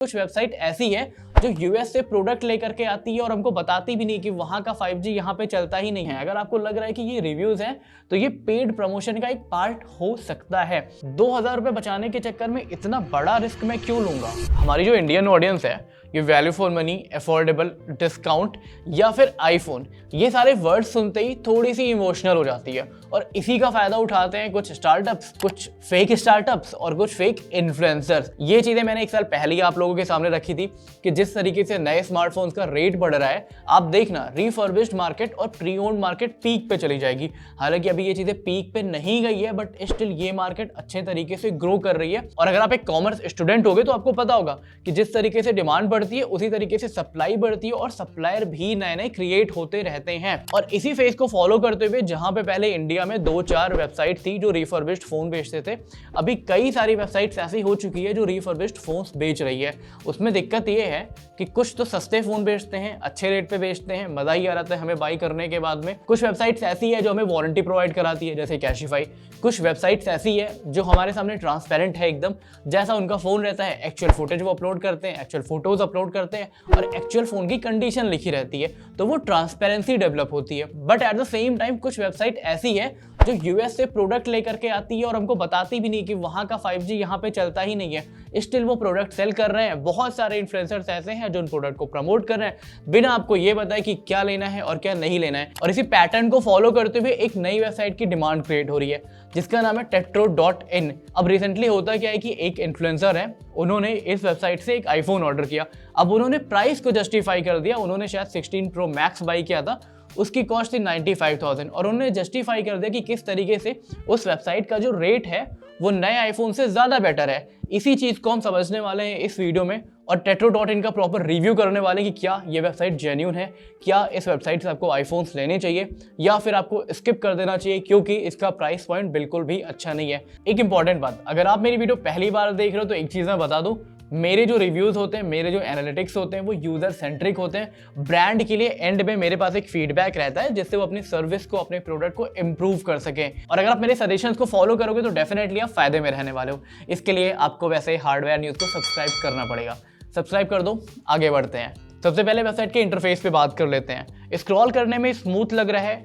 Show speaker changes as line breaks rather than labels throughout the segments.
कुछ वेबसाइट ऐसी है जो यूएस से प्रोडक्ट लेकर के आती है और हमको बताती भी नहीं कि वहां का 5G यहाँ पे चलता ही नहीं है। अगर आपको लग रहा है कि ये रिव्यूज हैं तो ये पेड प्रमोशन का एक पार्ट हो सकता है। 2000 रुपए बचाने के चक्कर में इतना बड़ा रिस्क मैं क्यों लूंगा। हमारी जो इंडियन ऑडियंस है ये value for money, affordable, discount या फिर आईफोन, ये सारे वर्ड सुनते ही थोड़ी सी इमोशनल हो जाती है और इसी का फायदा उठाते हैं कुछ स्टार्टअप्स, कुछ फेक स्टार्टअप्स और कुछ फेक इन्फ्लुएंसर्स। ये चीजें मैंने एक साल पहले ही आप लोगों के सामने रखी थी कि जिस तरीके से नए स्मार्टफोन्स का रेट बढ़ रहा है, आप देखना रिफर्बिश्ड मार्केट और प्री ओन्ड मार्केट पीक पे चली जाएगी। हालांकि अभी ये चीजें पीक पे नहीं गई है, बट स्टिल ये मार्केट अच्छे तरीके से ग्रो कर रही है। और अगर आप एक कॉमर्स स्टूडेंट होगे तो आपको पता होगा कि जिस तरीके से डिमांड बढ़ती है उसी तरीके से सप्लाई बढ़ती है और सप्लायर भी नए नए क्रिएट होते रहते हैं। और इसी फेज को फॉलो करते हुए जहां पे पहले इंडिया में 2-4 वेबसाइट थी जो रिफर्बिश्ड फोन बेचते थे, अभी कई सारी वेबसाइट्स ऐसी हो चुकी है जो रिफर्बिश्ड फोन्स बेच रही है। उसमें दिक्कत ये है कि कुछ तो सस्ते फोन बेचते हैं, अच्छे रेट पे बेचते हैं, मजा ही आ रहा है हमें बाई करने के बाद में। कुछ वेबसाइट्स ऐसी है जो हमें वारंटी प्रोवाइड कराती है जैसे कैशिफाई। कुछ वेबसाइट्स ऐसी है जो हमारे सामने ट्रांसपेरेंट है एकदम, जैसा उनका फोन रहता है, एक्चुअल फुटेज वो अपलोड करते हैं, एक्चुअल फोटोज अपलोड करते हैं और एक्चुअल फोन की कंडीशन लिखी रहती है, तो वो ट्रांसपेरेंसी डेवलप होती है। But at the same time कुछ वेबसाइट ऐसी है जो यूएस से प्रोडक्ट लेकर के आती है और हमको बताती भी नहीं कि वहां का 5G यहाँ पे चलता ही नहीं है, स्टिल वो प्रोडक्ट सेल कर रहे हैं। बहुत सारे इन्फ्लुएंसर्स ऐसे हैं जो उन प्रोडक्ट को प्रमोट कर रहे हैं बिना आपको ये बताए कि क्या लेना है और क्या नहीं लेना है। और इसी पैटर्न को फॉलो करते हुए एक नई वेबसाइट की डिमांड क्रिएट हो रही है जिसका नाम है Tetro.in। अब रिसेंटली होता क्या है कि एक इन्फ्लुएंसर है, उन्होंने इस वेबसाइट से एक आईफोन ऑर्डर किया। अब उन्होंने प्राइस को जस्टिफाई कर दिया, उन्होंने शायद 16 Pro Max बाई किया था, उसकी कॉस्ट थी 95,000 और उन्होंने जस्टिफाई कर दिया कि किस तरीके से उस वेबसाइट का जो रेट है वो नए आईफोन से ज़्यादा बेटर है। इसी चीज़ को हम समझने वाले हैं इस वीडियो में और Tetro.in का प्रॉपर रिव्यू करने वाले हैं कि क्या ये वेबसाइट जेन्युइन है, क्या इस वेबसाइट से आपको आईफोन्स लेने चाहिए या फिर आपको स्किप कर देना चाहिए क्योंकि इसका प्राइस पॉइंट बिल्कुल भी अच्छा नहीं है। एक इंपॉर्टेंट बात, अगर आप मेरी वीडियो पहली बार देख रहे हो तो एक चीज़ मैं बता दूँ, मेरे जो रिव्यूज़ होते हैं, मेरे जो एनालिटिक्स होते हैं वो यूज़र सेंट्रिक होते हैं। ब्रांड के लिए एंड में मेरे पास एक फीडबैक रहता है जिससे वो अपनी सर्विस को, अपने प्रोडक्ट को इम्प्रूव कर सकें। और अगर आप मेरे सजेशंस को फॉलो करोगे तो डेफिनेटली आप फायदे में रहने वाले हो। इसके लिए आपको वैसे हार्डवेयर न्यूज़ को सब्सक्राइब करना पड़ेगा। सब्सक्राइब कर दो, आगे बढ़ते हैं। सबसे पहले वेबसाइट के इंटरफेस पे बात कर लेते हैं। स्क्रॉल करने में स्मूथ लग रहा है,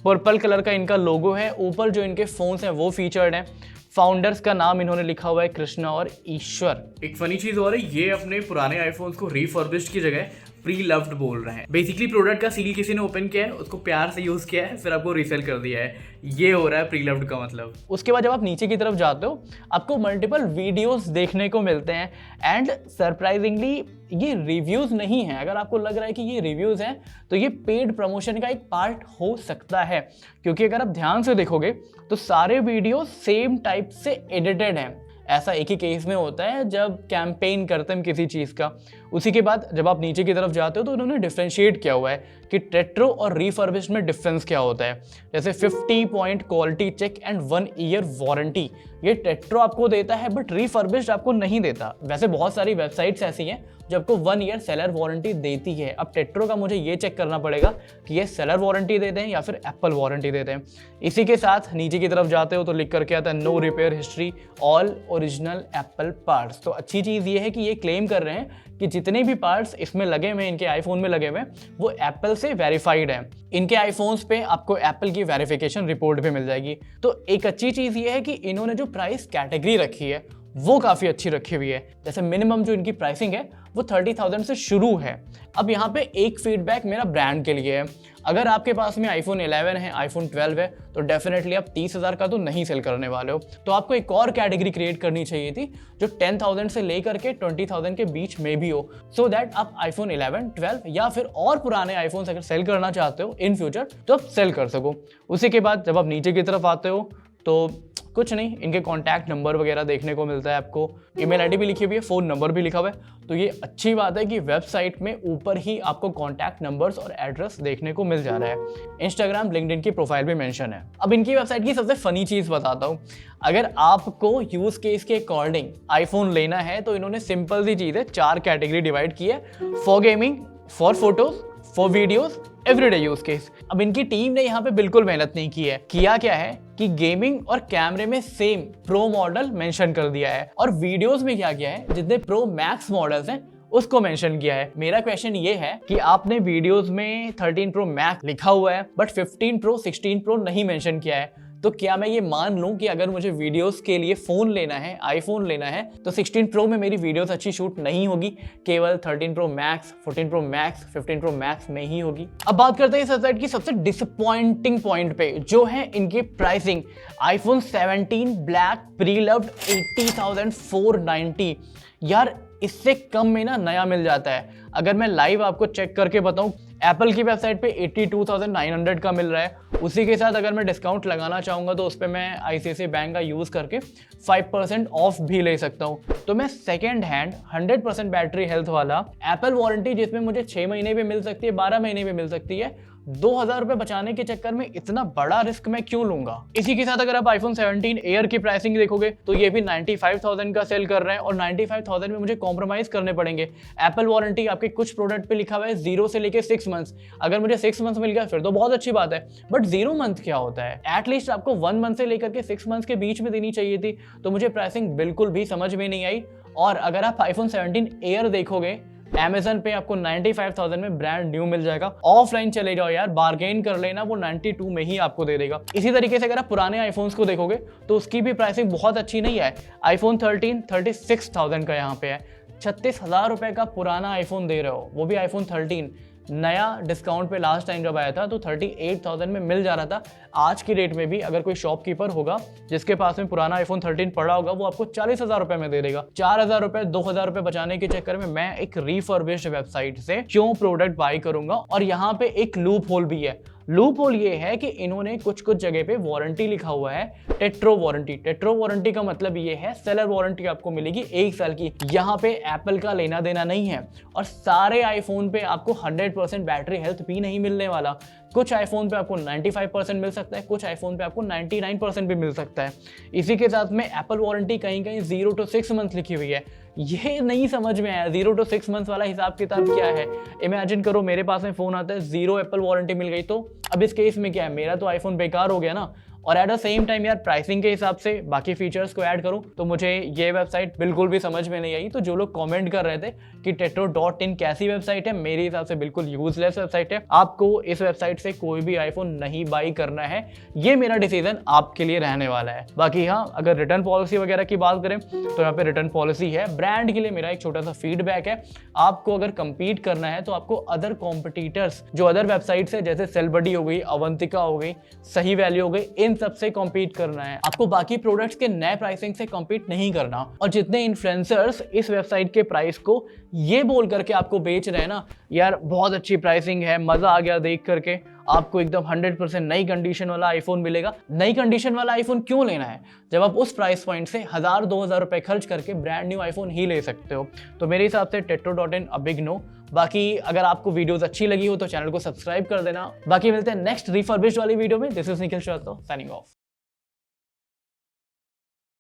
पर्पल कलर का इनका लोगो है, ऊपर जो इनके फोन्स हैं वो फीचर्ड हैं। फाउंडर्स का नाम इन्होंने लिखा हुआ है कृष्णा और ईश्वर। एक फनी चीज और है, ये अपने पुराने आईफोन्स को रिफर्बिश्ड की जगह प्री लव्ड बोल रहे हैं। बेसिकली प्रोडक्ट का सील किसी ने ओपन किया है, उसको प्यार से यूज किया है, फिर आपको रीसेल कर दिया है, ये हो रहा है प्री लव्ड का मतलब। उसके बाद जब आप नीचे की तरफ जाते हो आपको मल्टीपल वीडियोस देखने को मिलते हैं एंड सरप्राइजिंगली ये रिव्यूज नहीं है। अगर आपको लग रहा है कि ये रिव्यूज हैं तो ये पेड प्रमोशन का एक पार्ट हो सकता है, क्योंकि अगर आप ध्यान से देखोगे तो सारे वीडियो सेम टाइप से एडिटेड हैं। ऐसा एक ही केस में होता है जब कैंपेन करते हैं किसी चीज़ का। उसी के बाद जब आप नीचे की तरफ जाते हो तो उन्होंने डिफ्रेंशिएट किया हुआ है कि टेट्रो और रिफर्बिश्ड में डिफरेंस क्या होता है। जैसे 50 point quality check and 1 year warranty, ये टेट्रो आपको देता है बट रिफर्बिश्ड आपको नहीं देता। वैसे बहुत सारी वेबसाइट्स ऐसी हैं जो आपको 1 ईयर सेलर वारंटी देती है। अब टेट्रो का मुझे ये चेक करना पड़ेगा कि ये सेलर वारंटी देते हैं या फिर एप्पल वारंटी देते हैं। इसी के साथ नीचे की तरफ जाते हो तो लिख करके आता है no repair history, all original Apple parts. तो अच्छी चीज़ ये है कि ये क्लेम कर रहे हैं कि जितने भी पार्ट्स इसमें लगे हुए हैं, इनके आईफोन में लगे हुए हैं, वो एप्पल से वेरीफाइड है। इनके आईफोन्स पे आपको एप्पल की वेरिफिकेशन रिपोर्ट भी मिल जाएगी। तो एक अच्छी चीज़ ये है कि इन्होंने जो प्राइस कैटेगरी रखी है वो काफ़ी अच्छी रखी हुई है। जैसे मिनिमम जो इनकी प्राइसिंग है वो 30,000 से शुरू है। अब यहाँ पे एक फीडबैक मेरा ब्रांड के लिए है, अगर आपके पास में आईफोन 11 है, आईफोन 12 है तो डेफिनेटली आप 30,000 का तो नहीं सेल करने वाले हो। तो आपको एक और कैटेगरी क्रिएट करनी चाहिए थी जो 10,000 से लेकर के 20,000 के बीच में भी हो, सो दैट आप आईफोन 11, 12 या फिर और पुराने आईफोन अगर सेल करना चाहते हो इन फ्यूचर तो आप सेल कर सको। उसी के बाद जब आप नीचे की तरफ आते हो तो कुछ नहीं, इनके कॉन्टैक्ट नंबर वगैरह देखने को मिलता है, आपको ईमेल आईडी भी लिखी हुई है, फ़ोन नंबर भी लिखा हुआ है। तो ये अच्छी बात है कि वेबसाइट में ऊपर ही आपको कॉन्टैक्ट नंबर्स और एड्रेस देखने को मिल जा रहा है। इंस्टाग्राम, लिंक्डइन की प्रोफाइल भी मेंशन है। अब इनकी वेबसाइट की सबसे फनी चीज़ बताता हूँ, अगर आपको यूज़ केस के अकॉर्डिंग आईफोन लेना है तो इन्होंने सिंपल सी चीज़ है 4 कैटेगरी डिवाइड की है, for gaming, for photos, for videos, everyday use case. अब इनकी टीम ने यहाँ पे बिल्कुल मेहनत नहीं की है। किया क्या है कि गेमिंग और कैमरे में सेम प्रो मॉडल मेंशन कर दिया है, और वीडियोस में क्या किया है, जितने प्रो मैक्स मॉडल्स हैं उसको मेंशन किया है। मेरा क्वेश्चन ये है कि आपने वीडियोस में 13 प्रो मैक्स लिखा हुआ है बट 15 प्रो 16 प्रो नहीं मेंशन किया है, तो क्या मैं ये मान लूं कि अगर मुझे वीडियोस के लिए फोन लेना है, आईफोन लेना है, तो 16 प्रो में मेरी वीडियोस अच्छी शूट नहीं होगी, केवल 13 pro max, 14 pro max, 15 pro max में ही होगी। अब बात करते हैं इस वेबसाइट की सबसे डिसअपॉइंटिंग पॉइंट पे, जो है इनकी pricing. IPhone 17 black pre loved 80,490। यार इससे कम में ना नया मिल जाता है। अगर मैं लाइव आपको चेक करके बताऊं, एप्पल की वेबसाइट पे 82,900 का मिल रहा है। उसी के साथ अगर मैं डिस्काउंट लगाना चाहूँगा तो उस पर मैं ICICI बैंक का यूज़ करके 5% ऑफ भी ले सकता हूँ। तो मैं सेकेंड हैंड 100% बैटरी हेल्थ वाला एप्पल वारंटी, जिसमें मुझे 6 महीने भी मिल सकती है, 12 महीने भी मिल सकती है, 2,000 रुपये बचाने के चक्कर में इतना बड़ा रिस्क मैं क्यों लूंगा। इसी के साथ अगर आप आईफोन 17 एयर की प्राइसिंग देखोगे तो ये भी 95,000 का सेल कर रहे हैं, और 95,000 में मुझे कॉम्प्रोमाइज करने पड़ेंगे। एप्पल वारंटी आपके कुछ प्रोडक्ट पे लिखा हुआ है 0 से लेके 6 मंथ्स। अगर मुझे 6 मंथ्स मिल गया फिर तो बहुत अच्छी बात है, बट 0 मंथ क्या होता है? एटलीस्ट आपको 1 मंथ से लेकर के 6 मंथ्स के बीच में देनी चाहिए थी। तो मुझे प्राइसिंग बिल्कुल भी समझ में नहीं आई। और अगर आप आईफोन 17 एयर देखोगे, Amazon पे आपको 95,000 में ब्रांड न्यू मिल जाएगा। ऑफलाइन चले जाओ यार, बार्गेन कर लेना, वो 92 में ही आपको दे देगा। इसी तरीके से अगर आप पुराने आईफोन्स को देखोगे तो उसकी भी प्राइसिंग बहुत अच्छी नहीं है। आईफोन 13 36,000 का यहाँ पे है, 36,000 रुपए का पुराना आईफोन दे रहे हो, वो भी आईफोन 13 नया। डिस्काउंट पे लास्ट टाइम जब आया था तो 38,000 में मिल जा रहा था। आज की डेट में भी अगर कोई शॉपकीपर होगा जिसके पास में पुराना आईफोन 13 पड़ा होगा, वो आपको 40,000 रुपए में दे देगा। 4,000 रुपए 2,000 रुपए बचाने के चक्कर में मैं एक रिफर्बिश्ड वेबसाइट से क्यों प्रोडक्ट बाई करूंगा। और यहाँ पे एक लूप होल भी है। लूप होल ये है कि इन्होंने कुछ कुछ जगह पे वारंटी लिखा हुआ है टेट्रो वारंटी। टेट्रो वारंटी का मतलब ये है सेलर वारंटी आपको मिलेगी 1 साल की। यहाँ पे एप्पल का लेना देना नहीं है, और सारे आईफोन पे आपको 100% बैटरी हेल्थ भी नहीं मिलने वाला। कुछ आईफोन पे आपको 95% मिल सकता है, कुछ आईफोन पे आपको 99% भी मिल सकता है। इसी के साथ में एप्पल वारंटी कहीं कहीं 0 to 6 मंथ लिखी हुई है। ये नहीं समझ में आया 0 to 6 मंथ वाला हिसाब किताब क्या है। इमेजिन करो मेरे पास में फोन आता है 0 एप्पल वारंटी मिल गई, तो अब इस केस में क्या है, मेरा तो आईफोन बेकार हो गया ना। और एट द सेम टाइम यार प्राइसिंग के हिसाब से बाकी फीचर्स को ऐड करूं तो मुझे ये वेबसाइट बिल्कुल भी समझ में नहीं आई। तो जो लोग कमेंट कर रहे थे कि टेट्रो.इन कैसी वेबसाइट है, मेरे हिसाब से बिल्कुल यूजलेस वेबसाइट है। आपको इस वेबसाइट से कोई भी आईफोन नहीं बाई करना है, ये मेरा डिसीजन आपके लिए रहने वाला है। बाकी हाँ, अगर रिटर्न पॉलिसी वगैरह की बात करें तो यहाँ पे रिटर्न पॉलिसी है। ब्रांड के लिए मेरा एक छोटा सा फीडबैक है, आपको अगर कंपीट करना है तो आपको अदर कॉम्पिटिटर्स जो अदर वेबसाइट्स है, जैसे सेलबडी हो गई, अवंतिका हो गई, सही वैल्यू हो गई, इन सबसे कॉम्पीट करना है। आपको बाकी प्रोडक्ट्स के नए प्राइसिंग से कॉम्पीट नहीं करना। और जितने इन्फ्लुएंसर्स इस वेबसाइट के प्राइस को ये बोल करके आपको बेच रहे हैं ना, यार बहुत अच्छी प्राइसिंग है, मजा आ गया देख करके, आपको एकदम 100% नई कंडीशन वाला आईफोन मिलेगा। नई कंडीशन वाला आईफोन क्यों लेना है जब आप उस प्राइस पॉइंट से 1,000-2,000 रुपए खर्च करके ब्रांड न्यू आईफोन ही ले सकते हो। तो मेरे हिसाब से टेट्रो.इन अ बिग नो। बाकी अगर आपको वीडियोस अच्छी लगी हो तो चैनल को सब्सक्राइब कर देना। बाकी मिलते हैं नेक्स्ट रिफर्बिश्ड वाली वीडियो में। This is Nikhil Srivastava signing of.